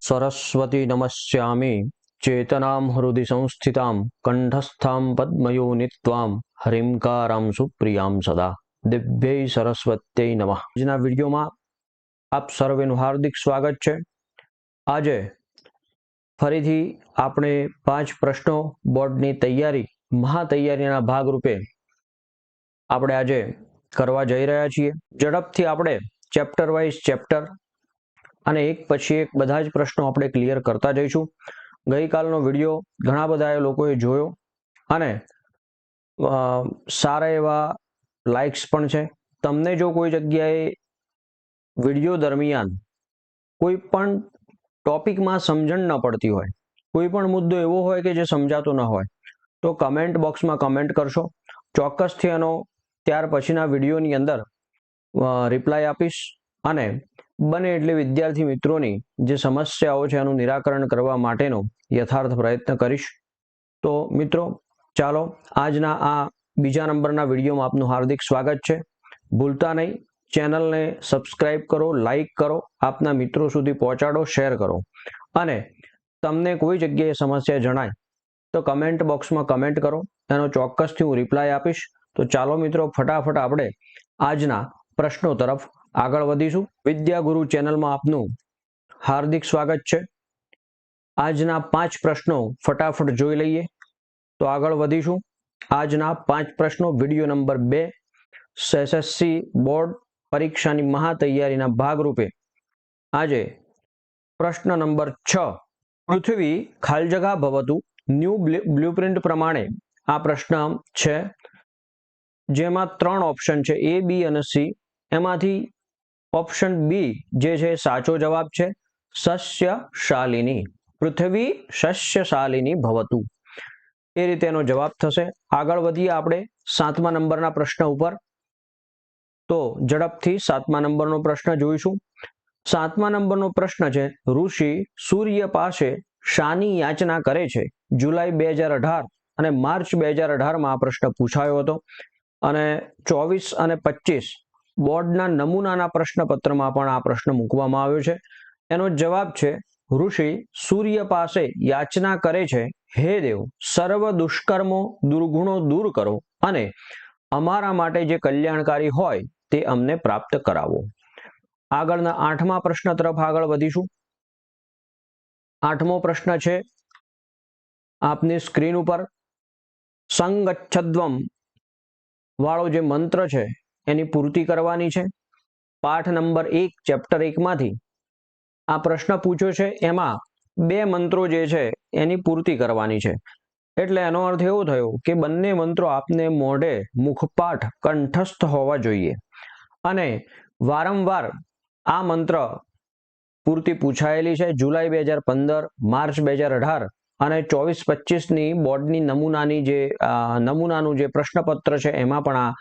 सरस्वती नमस्यामि चेतनां हृदि संस्थितां कंठस्थां पद्मयोनित्वां हरिंकारां सुप्रियां सदा दिव्यै सरस्वत्यै नमः। આજના વિડીયોમાં આપ સર્વેનું હાર્દિક સ્વાગત છે। આજે ફરીથી આપણે 5 પ્રશ્નો બોર્ડની તૈયારી મહાતૈયારીના ભાગરૂપે આપણે આજે કરવા જઈ રહ્યા છીએ। ઝડપથી આપણે ચેપ્ટર વાઇઝ ચેપ્ટર અને એક પછી એક બધા જ પ્રશ્નો આપણે ક્લિયર કરતા જઈશું। ગઈકાલનો વિડીયો ઘણા બધા લોકોએ જોયો અને સારા એવા લાઇક્સ પણ છે। તમને જો કોઈ જગ્યાએ વિડીયો દરમિયાન કોઈ પણ ટોપિકમાં સમજણ ન પડતી હોય, કોઈ પણ મુદ્દો એવો હોય કે જે સમજાતો ન હોય, તો કમેન્ટ બોક્સમાં કમેન્ટ કરશો, ચોક્કસથી એનો ત્યાર પછીના વિડીયોની અંદર રિપ્લાય આપીશ અને બને એટલે વિદ્યાર્થી મિત્રોની જે સમસ્યાઓ છે એનું નિરાકરણ કરવા માટેનો યથાર્થ પ્રયત્ન કરીશ। તો મિત્રો ચાલો આજના આ બીજા નંબરના વિડીયોમાં આપનું હાર્દિક સ્વાગત છે। ભૂલતા નહીં, ચેનલને સબસ્ક્રાઇબ કરો, લાઇક કરો, આપના મિત્રો સુધી પહોંચાડો, શેર કરો અને તમને કોઈ જગ્યાએ સમસ્યા જણાય તો કમેન્ટ બોક્સમાં કમેન્ટ કરો, એનો ચોક્કસથી હું રિપ્લાય આપીશ। તો ચાલો મિત્રો ફટાફટ આપણે આજના પ્રશ્નો તરફ આગળ વધીશું। વિદ્યાગુરુ ચેનલમાં આપનું હાર્દિક સ્વાગત છે। આજના 5 પ્રશ્નો ફટાફટ જોઈ લઈએ તો આગળ વધીશું। આજના 5 પ્રશ્નો વિડીયો નંબર 2 એસએસસી બોર્ડ પરીક્ષાની મહાતૈયારીના ભાગરૂપે આજે પ્રશ્ન નંબર 6 પૃથ્વી ખાલી જગ્યા ભવતુ ન્યૂ બ્લુપ્રિન્ટ પ્રમાણે આ પ્રશ્ન છે, જેમાં 3 ઓપ્શન છે A, B અને C। એમાંથી ઓપ્શન બી જે છે સાચો જવાબ છે, સસ્યશાલિની। પૃથ્વી સસ્યશાલિની ભવતુ, એ રીતે એનો જવાબ થશે। આગળ વધીએ આપણે 7મા નંબરના પ્રશ્ન ઉપર। તો ઝડપથી 7મા નંબરનો પ્રશ્ન જોઈશું। 7મા નંબરનો પ્રશ્ન છે, ઋષિ સૂર્ય પાસે શાની યાચના કરે છે? જુલાઈ 2018 અને માર્ચ 2018માં આ પ્રશ્ન પૂછાયો હતો અને 24 અને 25 બોર્ડના નમૂનાના પ્રશ્નપત્રમાં પણ આ પ્રશ્ન મૂકવામાં આવ્યો છે। એનો જવાબ છે, ઋષિ સૂર્ય પાસે યાચના કરે છે, હે દેવ, સર્વ દુષ્કર્મો દુર્ગુણો દૂર કરો અને અમારા માટે જે કલ્યાણકારી હોય તે અમને પ્રાપ્ત કરાવો। આગળના 8મા પ્રશ્ન તરફ આગળ વધીશું। 8મો પ્રશ્ન છે આપની સ્ક્રીન ઉપર, સંગચ્છદ્વમ વાળો જે મંત્ર છે એની પૂર્તિ કરવાની છે। પાઠ નંબર 1 ચેપ્ટર 1 માંથી આ પ્રશ્ન પૂછ્યો છે। એમાં 2 મંત્રો જે છે એની પૂર્તિ કરવાની છે। એટલે એનો અર્થ એવો થયો કે બંને મંત્રો આપને મોઢે મુખપાઠ કંઠસ્થ હોવા જોઈએ અને વારંવાર આ મંત્ર પૂર્તિ પૂછાયેલી છે। જુલાઈ 2015, માર્ચ 2018 અને 24-25ની બોર્ડની નમૂનાનું જે પ્રશ્નપત્ર છે એમાં પણ આ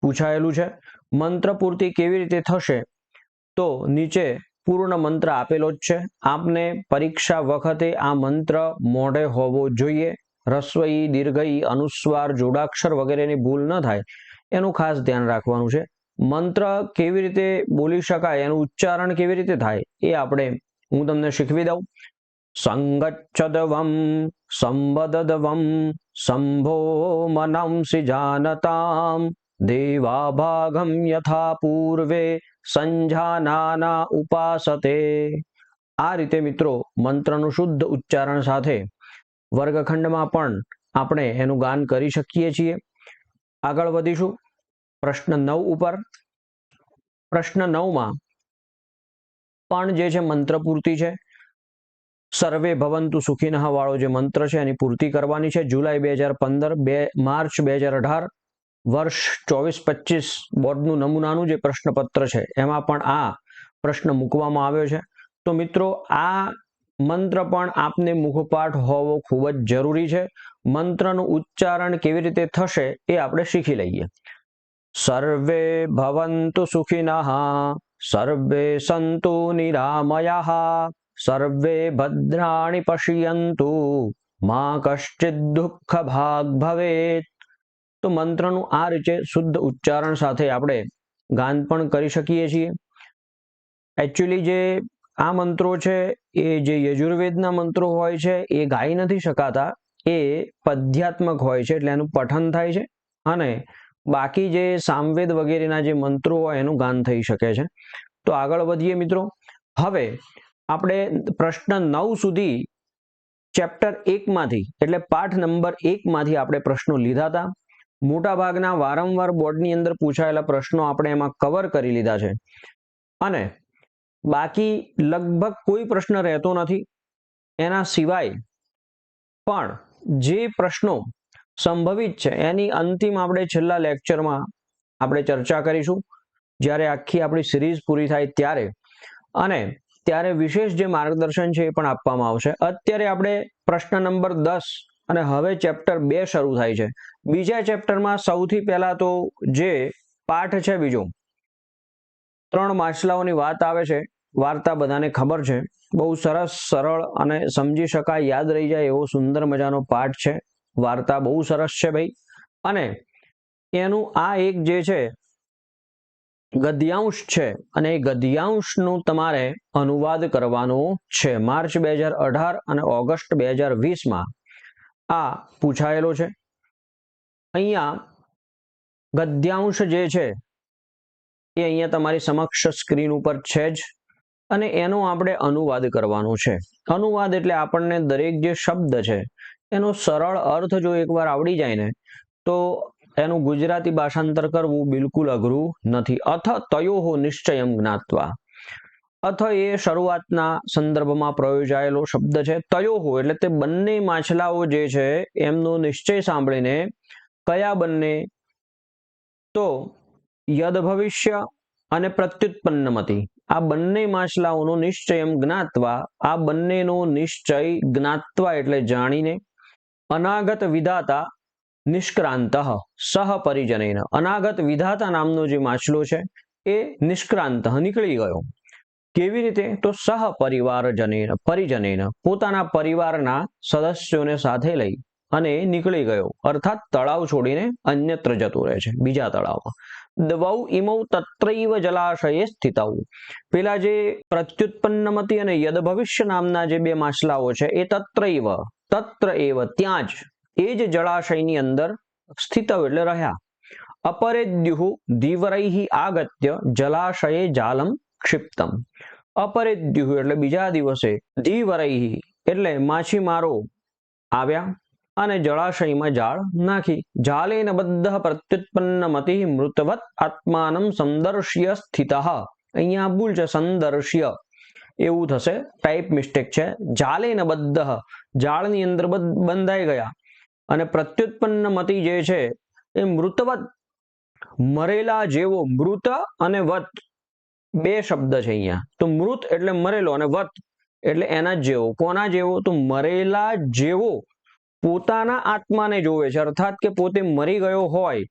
પૂછાયેલું છે। મંત્ર પૂર્તિ કેવી રીતે થશે? તો નીચે પૂર્ણ મંત્ર આપેલો જ છે। આપને પરીક્ષા વખતે આ મંત્ર મોઢે હોવો જોઈએ। રસ્વઈ, દીર્ઘઈ, અનુસ્વાર, જોડાક્ષર વગેરેની ભૂલ ન થાય એનું ખાસ ધ્યાન રાખવાનું છે। મંત્ર કેવી રીતે બોલી શકાય, એનું ઉચ્ચારણ કેવી રીતે થાય એ હું તમને શીખવી દઉં। સંગચ્છદ્વમ સંવદદ્વમ સંભો મનંસી જાનતામ દેવાભાગમ યથા પૂર્વે સંજાનાના ઉપાસતે। આ રીતે મિત્રો મંત્રનું શુદ્ધ ઉચ્ચારણ સાથે વર્ગખંડમાં પણ આપણે એનું ગાન કરી શકીએ છીએ। આગળ વધીશું પ્રશ્ન 9 ઉપર। પ્રશ્ન 9માં પણ જે છે મંત્ર પૂર્તિ છે। સર્વે ભવંતુ સુખીનઃ વાળો જે મંત્ર છે એની પૂર્તિ કરવાની છે। જુલાઈ 2015, માર્ચ 2018, વર્ષ 24-25 બોર્ડનું નમૂનાનું જે પ્રશ્નપત્ર છે એમાં પણ આ પ્રશ્ન મૂકવામાં આવ્યો છે। તો મિત્રો આ મંત્ર પણ આપને મુખપાઠ હોવો ખૂબ જ જરૂરી છે। મંત્રનું ઉચ્ચારણ કેવી રીતે થશે એ આપણે શીખી લઈએ। સર્વે ભવંતુ સુખિનઃ, સર્વે સંતુ નિરામયાઃ, સર્વે ભદ્રાણિ પશ્યન્તુ, મા કશ્ચિદ દુઃખ ભાગ ભવેત। તો મંત્રનું આ રીતે શુદ્ધ ઉચ્ચારણ સાથે આપણે ગાન પણ કરી શકીએ છીએ। એકચ્યુઅલી જે આ મંત્રો છે એ જે યજુર્વેદના મંત્રો હોય છે એ ગાઈ નથી શકાતા, એ પદ્યાત્મક હોય છે, એટલે એનું પઠન થાય છે, અને બાકી જે સામવેદ વગેરેના જે મંત્રો હોય એનું ગાન થઈ શકે છે. તો આગળ વધીએ મિત્રો. હવે આપણે પ્રશ્ન 9 સુધી ચેપ્ટર 1 માંથી એટલે પાઠ નંબર 1 માંથી આપણે પ્રશ્નો લીધા હતા. મોટા ભાગના વારંવાર બોર્ડની અંદર પૂછાયેલા પ્રશ્નો આપણે એમાં કવર કરી લીધા છે, અને બાકી લગભગ કોઈ પ્રશ્ન રહેતો નથી. એના સિવાય પણ જે પ્રશ્નો સંભવિત છે એની અંતિમ આપણે છેલ્લા લેક્ચરમાં આપણે ચર્ચા કરીશું, જ્યારે આખી આપણી સિરીઝ પૂરી થાય ત્યારે, અને ત્યારે વિશેષ જે માર્ગદર્શન છે એ પણ આપવામાં આવશે. અત્યારે આપણે પ્રશ્ન નંબર 10 અને હવે ચેપ્ટર 2 શરૂ થાય છે. બીજા ચેપ્ટરમાં સૌથી પહેલા તો જે પાઠ છે બીજો, 3 માછલાઓની વાત આવે છે, વાર્તા બધાને ખબર છે. બહુ સરસ, સરળ અને સમજી શકાય, યાદ રહી જાય એવો સુંદર મજાનો પાઠ છે. વાર્તા બહુ સરસ છે ભાઈ. અને એનું આ એક જે છે ગદ્यांश છે, અને એ ગદ્यांशનું તમારે અનુવાદ કરવાનો છે. માર્ચ 2018 અને ઓગસ્ટ 2020માં આ પૂછાયેલો છે. અહીંયા ગદ્यांश જે છે એ અહીંયા તમારી સમક્ષ સ્ક્રીન ઉપર છે જ, અને એનો આપણે અનુવાદ કરવાનો છે. અનુવાદ એટલે આપણને દરેક જે શબ્દ છે એનો સરળ અર્થ જો એકવાર આવડી જાય ને તો એનું ગુજરાતી ભાષાંતર કરવું બિલકુલ અઘરું નથી. અથ તયોઃ નિશ્ચયમ જ્ઞાત્વા. અથ એ શરૂઆતના સંદર્ભમાં પ્રયોજાયેલો શબ્દ છે. તયોઃ એટલે તે બંને માછલાઓ જે છે એમનો નિશ્ચય સાંભળીને, કયા બંને? તો યદ ભવિષ્ય અને પ્રત્યુત્પન્નમતિ. આ બંને માછલાઓનો નિશ્ચયમ જ્ઞાત્વા, આ બંનેનો નિશ્ચય જ્ઞાત્વા એટલે જાણીને, અનાગત વિધાતા નિષ્ક્રાંત સહ પરિજનેન. અનાગત વિધાતા નામનો જે માછલો છે એ નિષ્ક્રાંત નીકળી ગયો. કેવી રીતે? તો સહ પરિજનેન પોતાના પરિવારના સદસ્યોને સાથે લઈ અને નીકળી ગયો, અર્થાત તળાવ છોડીને અન્યત્ર જતો રહે છે, બીજા તળાવમાં. દ્વૌ ઇમૌ તત્રૈવ જલાશયે સ્થિતૌ. પેલા જે પ્રત્યુત્પન્નમતિ અને યદ ભવિષ્ય નામના જે બે માછલાઓ છે એ તત્રૈવ ત્યાં જ, એ જ જળાશયની અંદર સ્થિતૌ એટલે રહ્યા. અપરેદ્યુઃ ધીવરૈઃ આગત્ય જલાશયે જાલમ ક્ષિપ્તમ. અપરેદ્યુઃ એટલે બીજા દિવસે, ધીવરૈઃ એટલે માછીમારો આવ્યા અને જળાશયમાં જાળ નાખી. જાલેન બદ્ધ પ્રત્યુત્પન્નમતિ મૃતવત આત્માનમ સંદર્શ્ય સ્થિતઃ. અહીંયા ભૂલ છે, સંદર્શ્ય એવું થશે, ટાઈપ મિસ્ટેક છે. જાલેન બદ્ધ જાળની અંદર બંધાઈ ગયા, અને પ્રત્યુત્પન્નમતિ જે છે એ મૃતવત મરેલા જેવો. મૃત અને વત બે શબ્દ છે અહીંયા. તો મૃત એટલે મરેલો અને વત એટલે એના જેવો. કોના જેવો? તો મરેલા જેવો પોતાના આત્માને જોવે છે, અર્થાત કે પોતે મરી ગયો હોય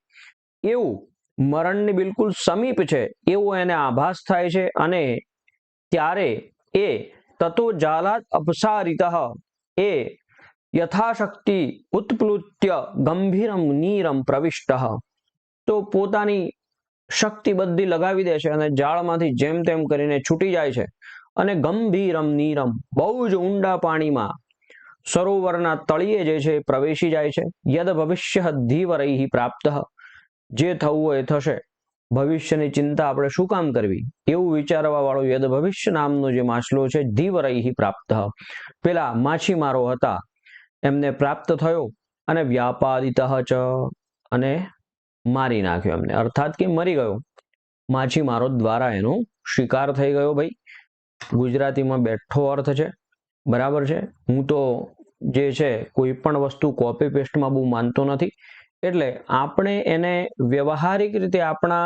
એવું, મરણની બિલકુલ સમીપ છે એવો એને આભાસ થાય છે. અને ત્યારે એ તતો જાલાત અપસારિતઃ એ યથાશક્તિ ઉત્પ્લુત્ય ગંભીરમ નીરમ પ્રવિષ્ટઃ. તો પોતાની શક્તિ બધી લગાવી દે છે અને જાળમાંથી જેમ તેમ કરીને છૂટી જાય છે, અને ગંભીરમ નીરમ બહુ જ ઊંડા પાણીમાં સરોવરના તળિયે જે છે પ્રવેશી જાય છે. યદ ભવિષ્ય ધીવરૈઃ પ્રાપ્ત. જે થવું હોય થશે, ભવિષ્યની ચિંતા આપણે શું કામ કરવી એવું વિચારવા વાળો યદ ભવિષ્ય નામનો જે માછલો છે ધીવરૈઃ પ્રાપ્ત. પેલા માછીમારો હતા એમને પ્રાપ્ત થયો, અને વ્યાપાદિતઃ ચ અને મારી નાખ્યો એમને, અર્થાત કે મરી ગયો. માછીમારો દ્વારા એનો શિકાર થઈ ગયો. ભાઈ ગુજરાતીમાં બેઠો અર્થ છે, બરાબર છે. હું તો જે છે કોઈ પણ વસ્તુ કોપી પેસ્ટમાં બહુ માનતો નથી, એટલે આપણે એને વ્યવહારિક રીતે આપણને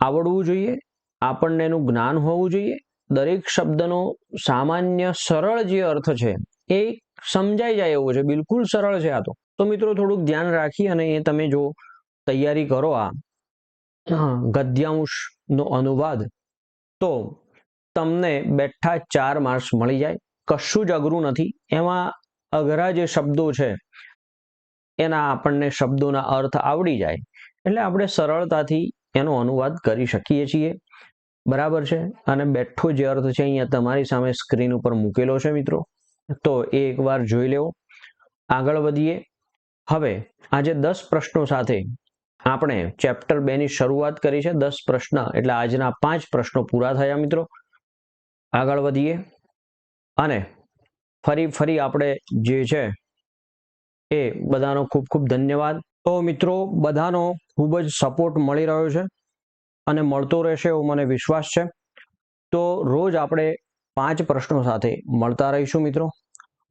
આવડવું જોઈએ, આપણને એનું જ્ઞાન હોવું જોઈએ. દરેક શબ્દનો સામાન્ય સરળ જે અર્થ છે એ સમજાઈ જાય એવો છે, બિલકુલ સરળ છે આ તો. તો મિત્રો થોડુંક ધ્યાન રાખી અને એ તમે જો તૈયારી કરો આ ગદ્यांश નો અનુવાદ, તો તમને બેઠા 4 માર્ક્સ મળી જાય. કશું જ અઘરું નથી એમાં. અઘરા જે શબ્દો છે એના આપણને શબ્દોના અર્થ આવડી જાય એટલે આપણે સરળતાથી એનો અનુવાદ કરી શકીએ છીએ. બરાબર છે, અને બેઠો જે અર્થ છે અહીંયા તમારી સામે સ્ક્રીન ઉપર મૂકેલો છે મિત્રો, તો એ એકવાર જોઈ લેવો. આગળ વધીએ. હવે આજે 10 પ્રશ્નો સાથે આપણે ચેપ્ટર 2 ની શરૂઆત કરી છે. 10 પ્રશ્ન એટલે આજના 5 પ્રશ્નો પૂરા થયા મિત્રો. આગળ વધીએ અને ફરી આપણે જે છે એ બધાનો ખૂબ ખૂબ ધન્યવાદ. તો મિત્રો બધાનો ખૂબ જ સપોર્ટ મળી રહ્યો છે અને મળતો રહેશે એવો મને વિશ્વાસ છે. તો રોજ આપણે 5 પ્રશ્નો સાથે મળતા રહીશું મિત્રો.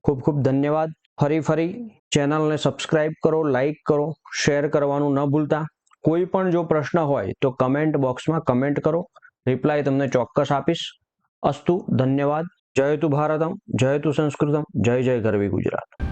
ખૂબ ખૂબ ધન્યવાદ. ફરી ચેનલને સબસ્ક્રાઇબ કરો, લાઈક કરો, શેર કરવાનું ન ભૂલતા. કોઈ પણ જો પ્રશ્ન હોય તો કમેન્ટ બોક્સમાં કમેન્ટ કરો, રિપ્લાય તમને ચોક્કસ આપીશ. અસ્તુ, ધન્યવાદ. જય તુ ભારતમ, જય તુ સંસ્કૃતમ, જય જય ગરવી ગુજરાત.